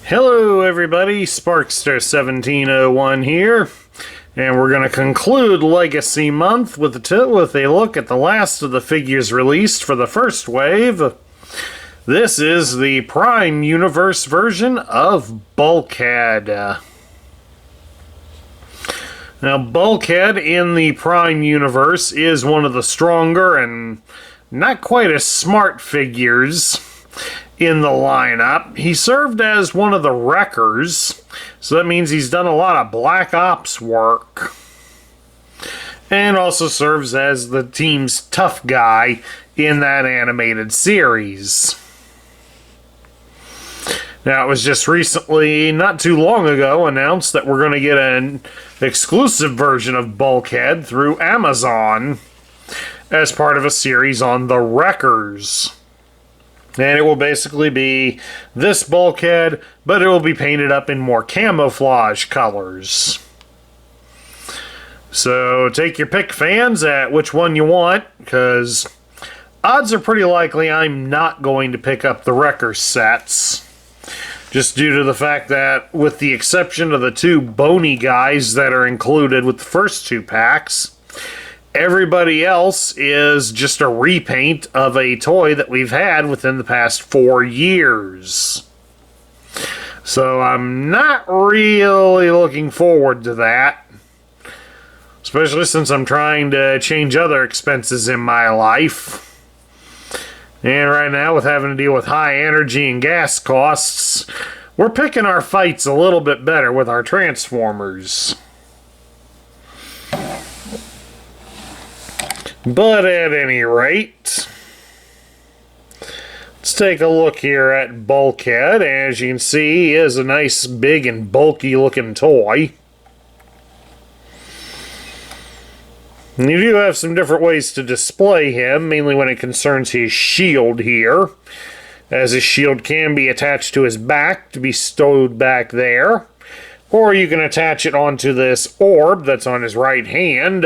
Hello everybody, Sparkster1701 here, and we're going to conclude Legacy Month with a look at the last of the figures released for the first wave. This is the Prime Universe version of Bulkhead. Now, Bulkhead in the Prime Universe is one of the stronger and not quite as smart figures in the lineup. He served as one of the wreckers, so that means he's done a lot of Black Ops work. And also serves as the team's tough guy in that animated series. Now, it was just recently, not too long ago, announced that we're going to get an exclusive version of Bulkhead through Amazon as part of a series on the Wreckers. And it will basically be this Bulkhead, but it will be painted up in more camouflage colors. So take your pick, fans, at which one you want, because odds are pretty likely I'm not going to pick up the Wrecker sets. Just due to the fact that, with the exception of the two bony guys that are included with the first two packs, everybody else is just a repaint of a toy that we've had within the past 4 years. So I'm not really looking forward to that. Especially since I'm trying to change other expenses in my life. And right now, with having to deal with high energy and gas costs, we're picking our fights a little bit better with our Transformers. But at any rate, let's take a look here at Bulkhead. As you can see, he is a nice, big, and bulky looking toy. And you do have some different ways to display him, mainly when it concerns his shield here, as his shield can be attached to his back to be stowed back there, or you can attach it onto this orb that's on his right hand,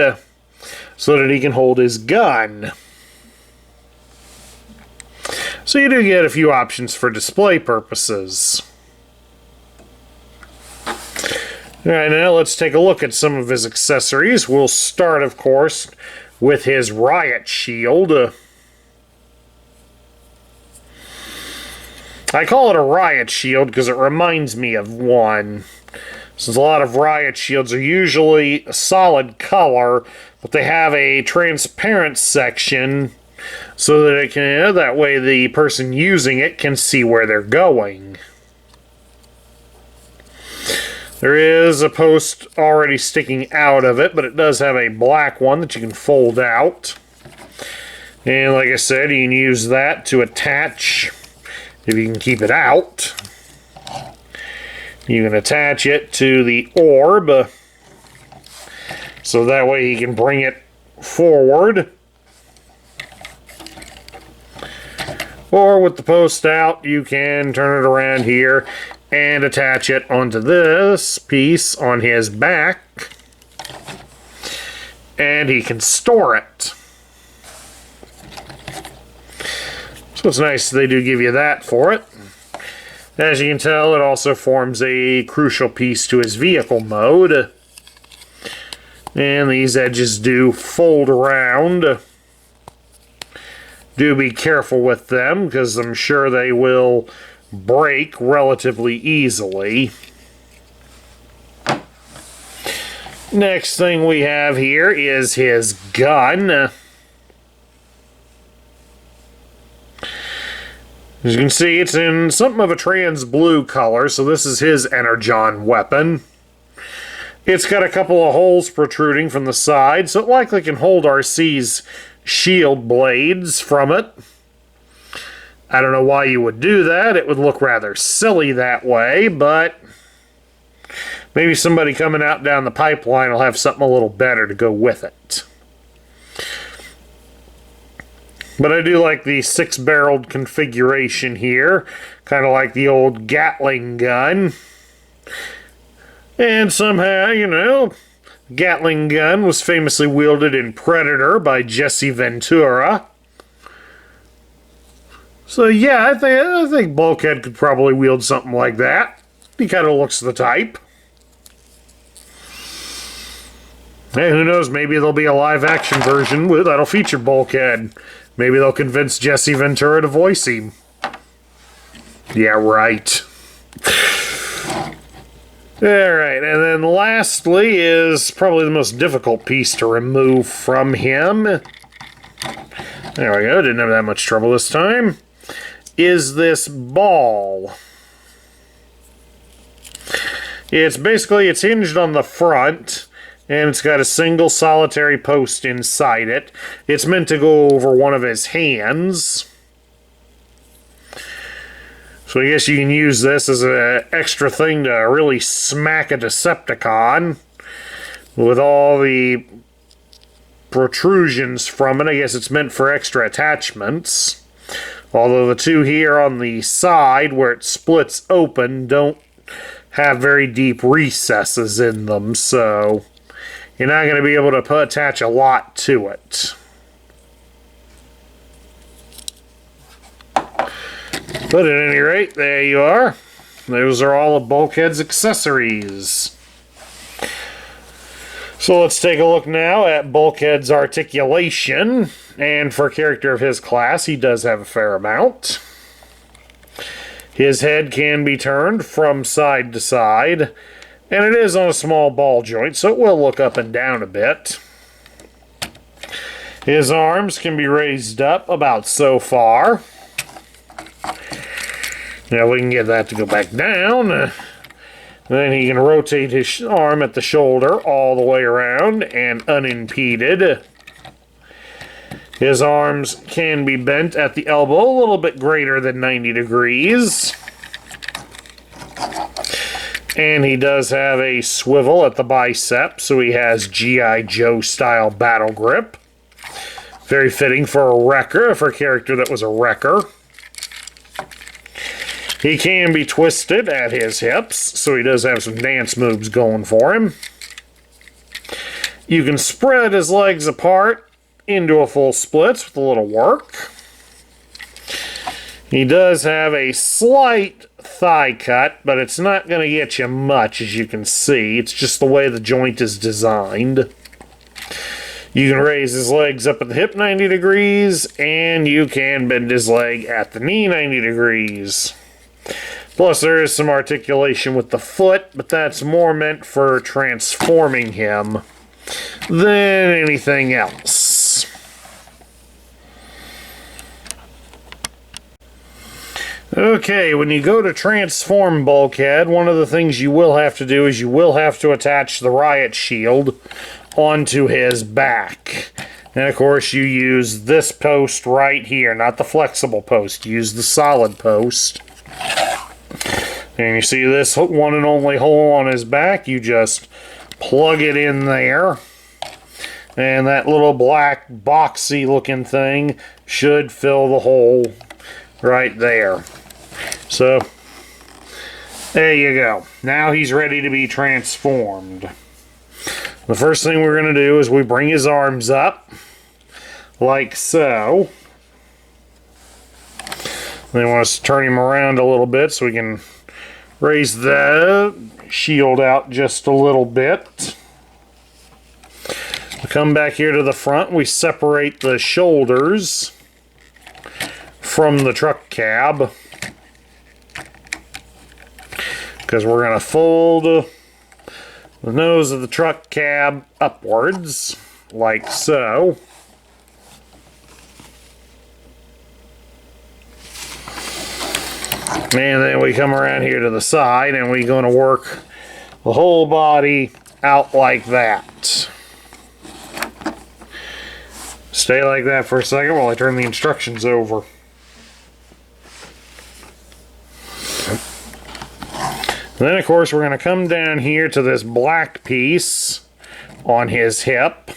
so that he can hold his gun. So you do get a few options for display purposes. Alright, now let's take a look at some of his accessories. We'll start, of course, with his riot shield. I call it a riot shield because it reminds me of one. Since a lot of riot shields are usually a solid color, but they have a transparent section so that it can, that way the person using it can see where they're going. There is a post already sticking out of it, but it does have a black one that you can fold out. And like I said, you can use that to attach, if you can keep it out. You can attach it to the orb, so that way you can bring it forward. Or with the post out, you can turn it around here and attach it onto this piece on his back. And he can store it. So it's nice they do give you that for it. As you can tell, it also forms a crucial piece to his vehicle mode. And these edges do fold around. Do be careful with them, because I'm sure they will break relatively easily. Next thing we have here is his gun. As you can see, it's in something of a trans blue color, so this is his Energon weapon. It's got a couple of holes protruding from the side, so it likely can hold RC's shield blades from it. I don't know why you would do that. It would look rather silly that way, but maybe somebody coming out down the pipeline will have something a little better to go with it. But I do like the 6-barreled configuration here, kind of like the old Gatling gun. And somehow, you know, Gatling gun was famously wielded in Predator by Jesse Ventura. So yeah, I think Bulkhead could probably wield something like that. He kind of looks the type. Hey, who knows? Maybe there'll be a live-action version that'll feature Bulkhead. Maybe they'll convince Jesse Ventura to voice him. Yeah, right. Alright, and then lastly is probably the most difficult piece to remove from him. There we go, didn't have that much trouble this time. Is this ball. It's hinged on the front, and it's got a single solitary post inside it. It's meant to go over one of his hands. So I guess you can use this as an extra thing to really smack a Decepticon. With all the protrusions from it, I guess it's meant for extra attachments. Although the two here on the side, where it splits open, don't have very deep recesses in them, so you're not going to be able to attach a lot to it. But at any rate, there you are. Those are all of Bulkhead's accessories. So let's take a look now at Bulkhead's articulation. And for a character of his class, he does have a fair amount. His head can be turned from side to side, and it is on a small ball joint, so it will look up and down a bit. His arms can be raised up about so far. Now we can get that to go back down. Then he can rotate his arm at the shoulder all the way around and unimpeded. His arms can be bent at the elbow a little bit greater than 90 degrees. And he does have a swivel at the bicep, so he has G.I. Joe style battle grip. Very fitting for a wrecker, for a character that was a wrecker. He can be twisted at his hips, so he does have some dance moves going for him. You can spread his legs apart into a full splits with a little work. He does have a slight thigh cut, but it's not going to get you much, as you can see. It's just the way the joint is designed. You can raise his legs up at the hip 90 degrees, and you can bend his leg at the knee 90 degrees. Plus, there is some articulation with the foot, but that's more meant for transforming him than anything else. Okay, when you go to transform Bulkhead, one of the things you will have to do is you will have to attach the riot shield onto his back. And of course you use this post right here, not the flexible post. Use the solid post. And you see this one and only hole on his back, you just plug it in there. And that little black boxy looking thing should fill the hole right there. So, there you go. Now he's ready to be transformed. The first thing we're going to do is we bring his arms up, like so. Then we want to turn him around a little bit so we can raise the shield out just a little bit. We come back here to the front. We separate the shoulders from the truck cab, because we're going to fold the nose of the truck cab upwards, like so. And then we come around here to the side, and we're going to work the whole body out like that. Stay like that for a second while I turn the instructions over. Then, of course, we're going to come down here to this black piece on his hip.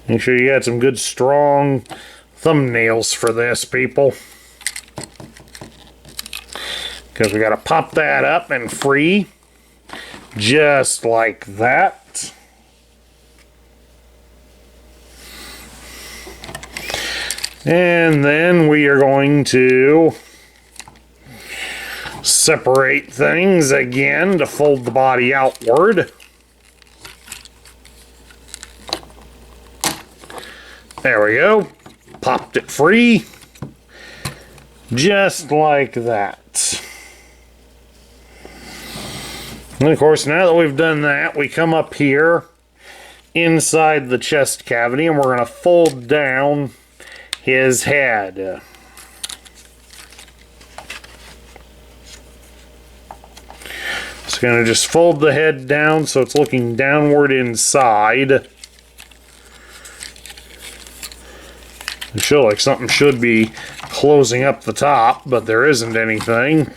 Make sure you got some good, strong thumbnails for this, people. Because we got to pop that up and free. Just like that. And then we are going to Separate things again to fold the body outward. There we go. Popped it free. Just like that. And of course, now that we've done that, we come up here inside the chest cavity and we're going to fold down his head. It's going to just fold the head down so it's looking downward inside. I feel like something should be closing up the top, but there isn't anything.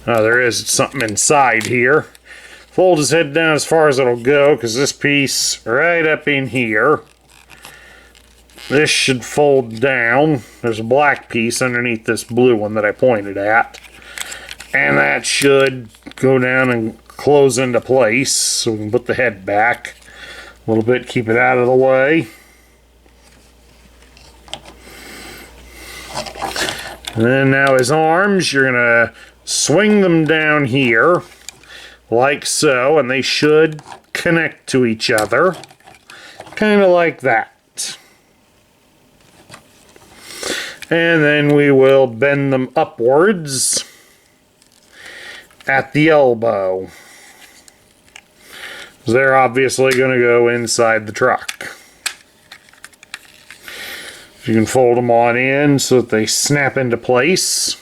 Oh, there is something inside here. Fold his head down as far as it'll go, because this piece right up in here, this should fold down. There's a black piece underneath this blue one that I pointed at. And that should go down and close into place, so we can put the head back a little bit, keep it out of the way. And then now his arms, you're going to swing them down here, like so, and they should connect to each other, kind of like that. And then we will bend them upwards at the elbow. They're obviously going to go inside the truck. You can fold them on in so that they snap into place.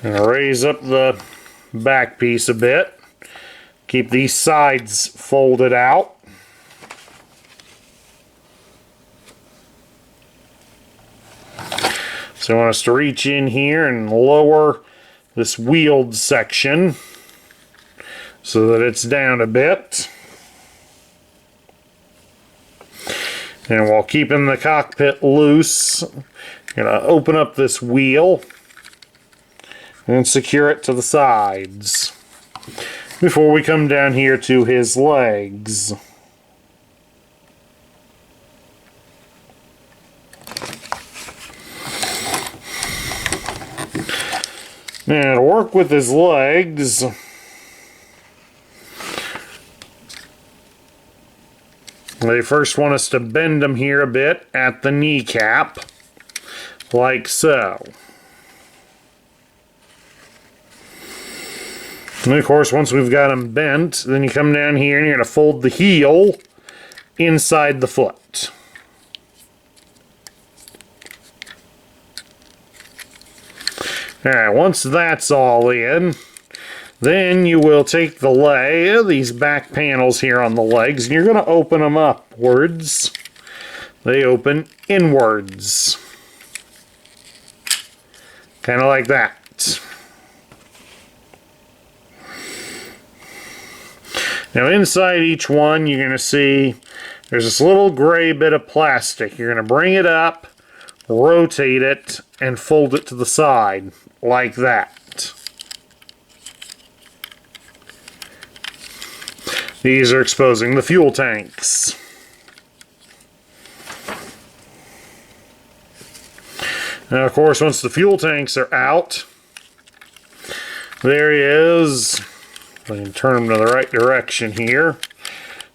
And raise up the back piece a bit. Keep these sides folded out. So I want us to reach in here and lower this wheeled section so that it's down a bit. And while keeping the cockpit loose, I'm going to open up this wheel and secure it to the sides before we come down here to his legs. Now, to work with his legs, they first want us to bend them here a bit at the kneecap, like so. And of course, once we've got them bent, then you come down here and you're going to fold the heel inside the foot. Alright, once that's all in, then you will take the leg, these back panels here on the legs, and you're going to open them upwards. They open inwards. Kind of like that. Now inside each one, you're going to see there's this little gray bit of plastic. You're going to bring it up, rotate it, and fold it to the side, like that. These are exposing the fuel tanks. Now, of course, once the fuel tanks are out, there he is. I can turn them to the right direction here.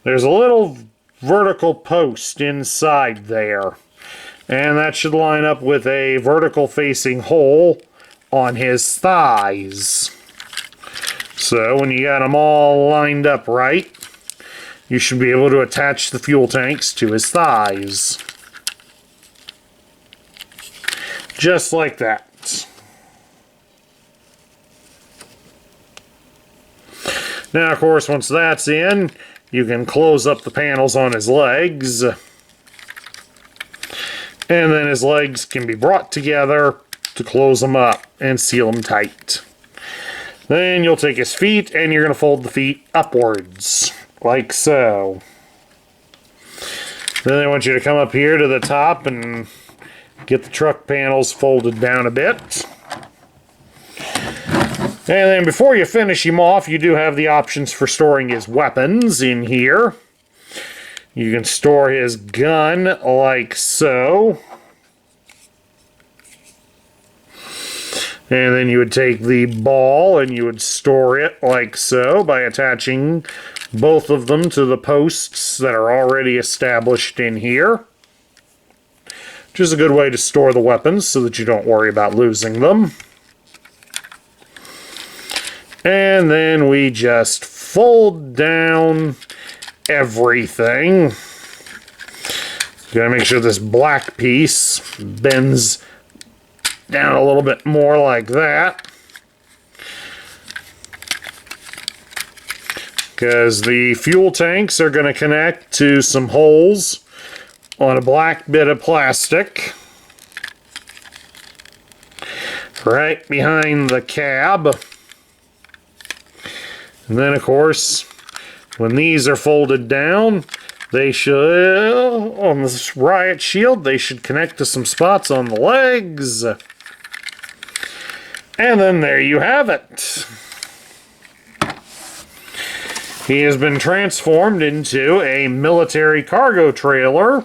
There's a little vertical post inside there. And that should line up with a vertical facing hole on his thighs. So when you got them all lined up right, you should be able to attach the fuel tanks to his thighs. Just like that. Now, of course, once that's in, you can close up the panels on his legs. And then his legs can be brought together to close them up and seal them tight. Then you'll take his feet and you're going to fold the feet upwards, like so. Then I want you to come up here to the top and get the truck panels folded down a bit. And then before you finish him off, you do have the options for storing his weapons in here. You can store his gun like so. And then you would take the ball and you would store it like so by attaching both of them to the posts that are already established in here. Which is a good way to store the weapons so that you don't worry about losing them. And then we just fold down everything. Gotta make sure this black piece bends down a little bit more like that. Because the fuel tanks are going to connect to some holes on a black bit of plastic right behind the cab. And then, of course, when these are folded down, they should, on this riot shield, they should connect to some spots on the legs. And then there you have it. He has been transformed into a military cargo trailer,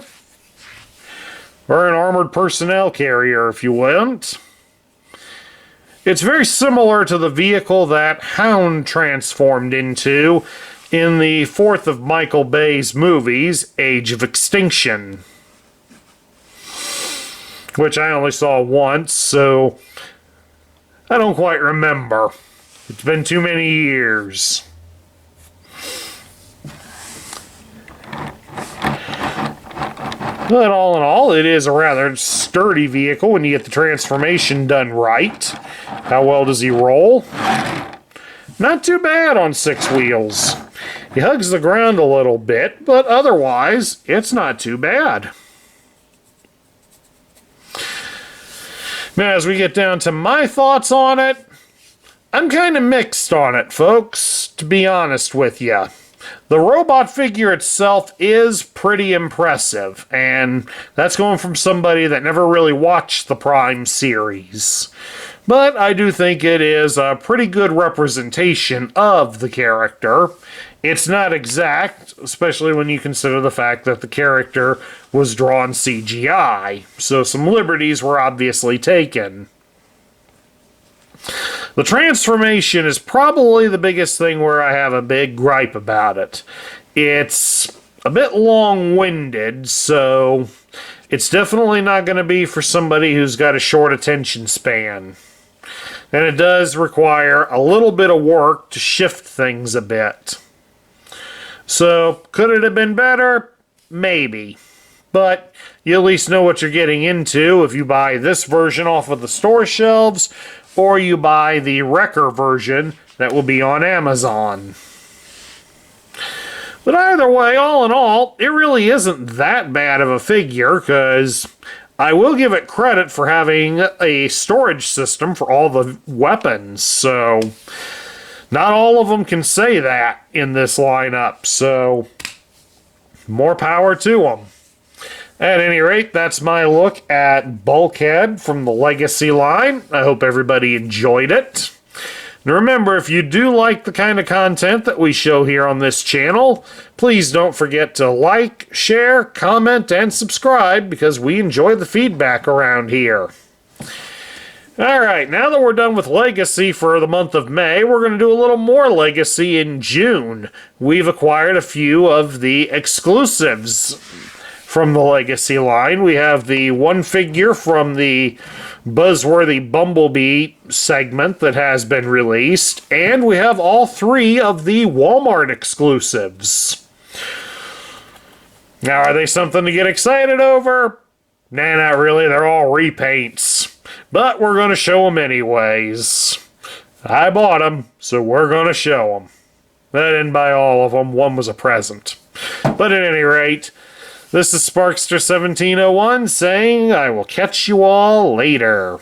or an armored personnel carrier, if you want. It's very similar to the vehicle that Hound transformed into in the fourth of Michael Bay's movies, Age of Extinction, which I only saw once, so I don't quite remember. It's been too many years. But all in all, it is a rather sturdy vehicle when you get the transformation done right. How well does he roll? Not too bad on 6 wheels. He hugs the ground a little bit, but otherwise, it's not too bad. Now, as we get down to my thoughts on it, I'm kind of mixed on it, folks, to be honest with you. The robot figure itself is pretty impressive, and that's going from somebody that never really watched the Prime series. But I do think it is a pretty good representation of the character. It's not exact, especially when you consider the fact that the character was drawn CGI, so some liberties were obviously taken. The transformation is probably the biggest thing where I have a big gripe about it. It's a bit long-winded, so it's definitely not going to be for somebody who's got a short attention span. And it does require a little bit of work to shift things a bit. So, could it have been better? Maybe. But you at least know what you're getting into if you buy this version off of the store shelves, or you buy the Wrecker version that will be on Amazon. But either way, all in all, it really isn't that bad of a figure, because I will give it credit for having a storage system for all the weapons, so not all of them can say that in this lineup, so more power to them. At any rate, that's my look at Bulkhead from the Legacy line. I hope everybody enjoyed it. And remember, if you do like the kind of content that we show here on this channel, please don't forget to like, share, comment, and subscribe, because we enjoy the feedback around here. Alright, now that we're done with Legacy for the month of May, we're going to do a little more Legacy in June. We've acquired a few of the exclusives from the Legacy line. We have the one figure from the Buzzworthy Bumblebee segment that has been released, and we have all 3 of the Walmart exclusives. Now, are they something to get excited over? Nah, not really. They're all repaints. But we're going to show them anyways. I bought them, so we're going to show them. I didn't buy all of them. One was a present. But at any rate, this is Sparkster1701 saying I will catch you all later.